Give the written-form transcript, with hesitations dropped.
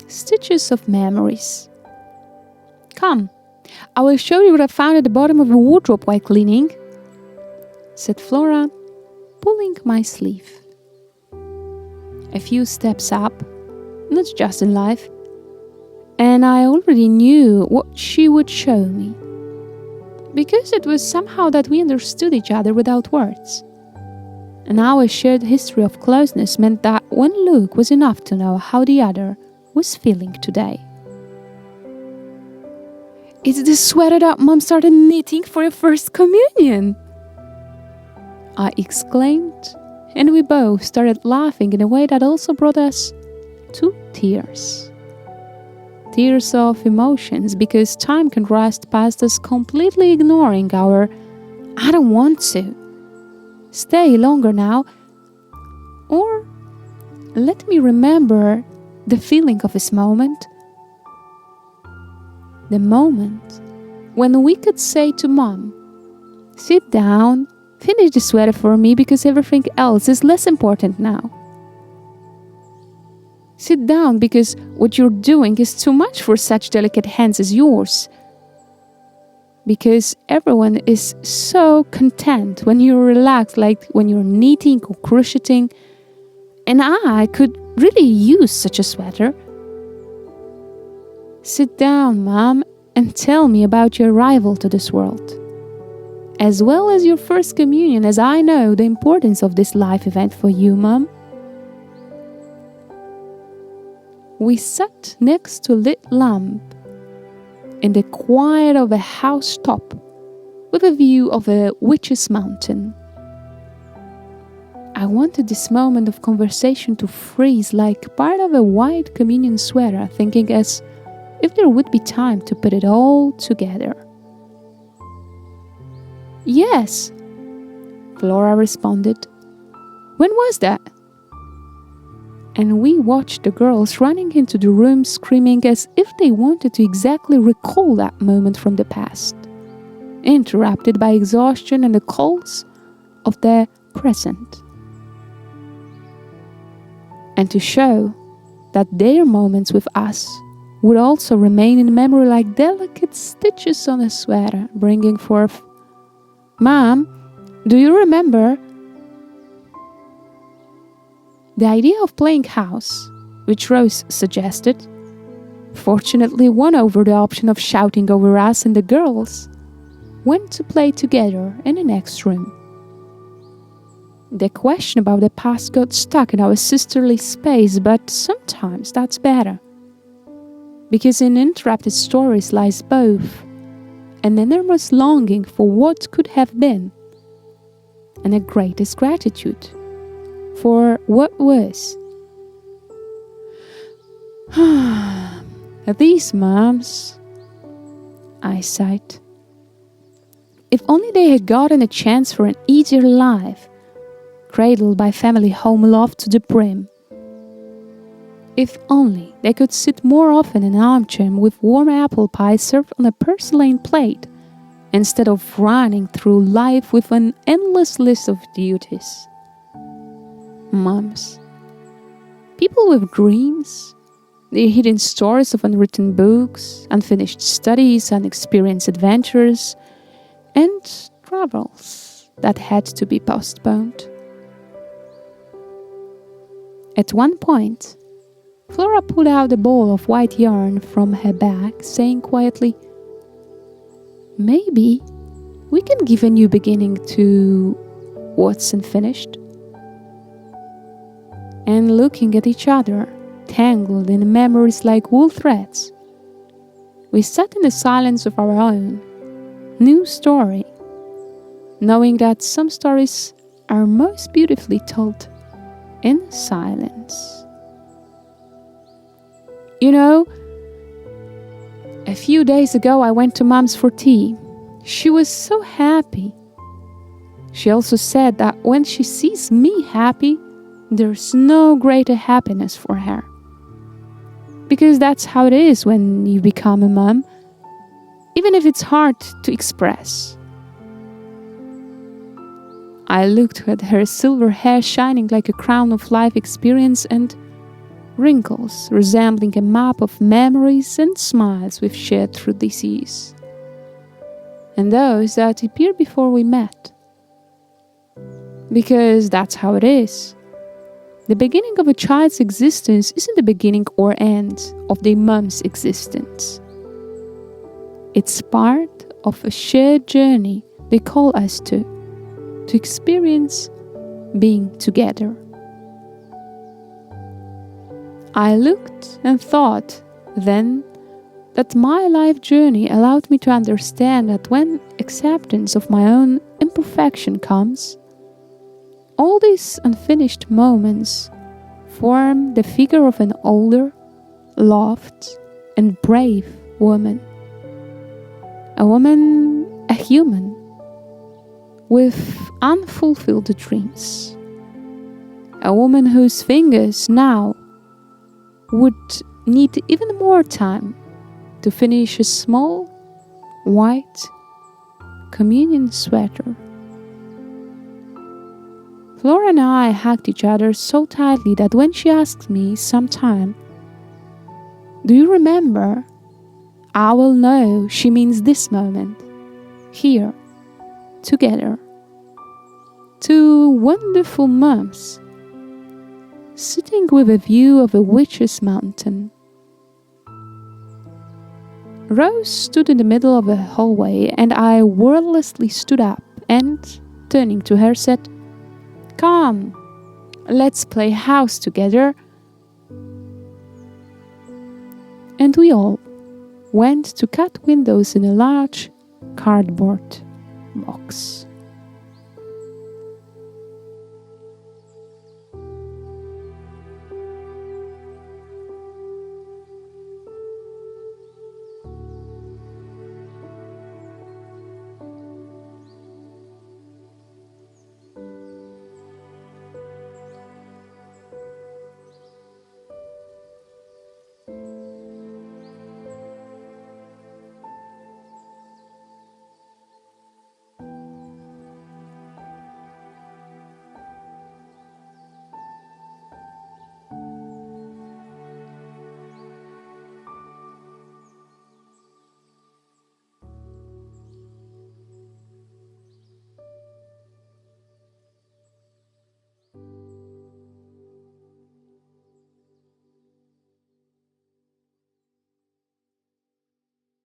Stitches of memories. Come, I will show you what I found at the bottom of the wardrobe while cleaning, said Flora, pulling my sleeve. A few steps up, not just in life, and I already knew what she would show me, because it was somehow that we understood each other without words. And our shared history of closeness meant that one look was enough to know how the other was feeling today. It's the sweater that Mom started knitting for your first communion, I exclaimed, and we both started laughing in a way that also brought us to tears. Tears of emotions, because time can rust past us, completely ignoring our "I don't want to stay longer now," or "let me remember the feeling of this moment." The moment when we could say to Mom, "Sit down, finish the sweater for me because everything else is less important now. Sit down because what you're doing is too much for such delicate hands as yours. Because everyone is so content when you're relaxed, like when you're knitting or crocheting, and I could really use such a sweater. Sit down, Mom, and tell me about your arrival to this world, as well as your first communion, as I know the importance of this life event for you, Mom." We sat next to a lit lamp in the quiet of a housetop with a view of a witch's mountain. I wanted this moment of conversation to freeze like part of a white communion sweater, thinking as if there would be time to put it all together. "Yes," Flora responded. "When was that?" And we watched the girls running into the room screaming as if they wanted to exactly recall that moment from the past, interrupted by exhaustion and the calls of the present. And to show that their moments with us would also remain in memory like delicate stitches on a sweater, bringing forth, "Mom, do you remember?" The idea of playing house, which Rose suggested, fortunately won over the option of shouting over us, and the girls went to play together in the next room. The question about the past got stuck in our sisterly space, but sometimes that's better. Because in interrupted stories lies both an enormous longing for what could have been and a greatest gratitude for what was. These moms, I sighed. If only they had gotten a chance for an easier life, cradled by family home love to the brim. If only they could sit more often in an armchair with warm apple pie served on a porcelain plate, instead of running through life with an endless list of duties. Moms, people with dreams, their hidden stories of unwritten books, unfinished studies, unexperienced adventures, and travels that had to be postponed. At one point, Flora pulled out a ball of white yarn from her bag, saying quietly, "Maybe we can give a new beginning to what's unfinished." And looking at each other, tangled in memories like wool threads, we sat in the silence of our own new story, knowing that some stories are most beautifully told in silence. You know, a few days ago I went to Mom's for tea. She was so happy. She also said that when she sees me happy, there's no greater happiness for her. Because that's how it is when you become a mom, even if it's hard to express. I looked at her silver hair shining like a crown of life experience, and wrinkles resembling a map of memories and smiles we've shared through these years, and those that appeared before we met. Because that's how it is. The beginning of a child's existence isn't the beginning or end of their mom's existence. It's part of a shared journey they call us to experience being together. I looked and thought then that my life journey allowed me to understand that when acceptance of my own imperfection comes, all these unfinished moments form the figure of an older, loved, and brave woman. A human, with unfulfilled dreams. A woman whose fingers now would need even more time to finish a small, white communion sweater. Flora and I hugged each other so tightly that when she asked me sometime, "Do you remember?" I will know she means this moment, here, together. 2 wonderful moms, sitting with a view of a witch's mountain. Rose stood in the middle of the hallway, and I wordlessly stood up and, turning to her, said, "Come, let's play house together." And we all went to cut windows in a large cardboard box.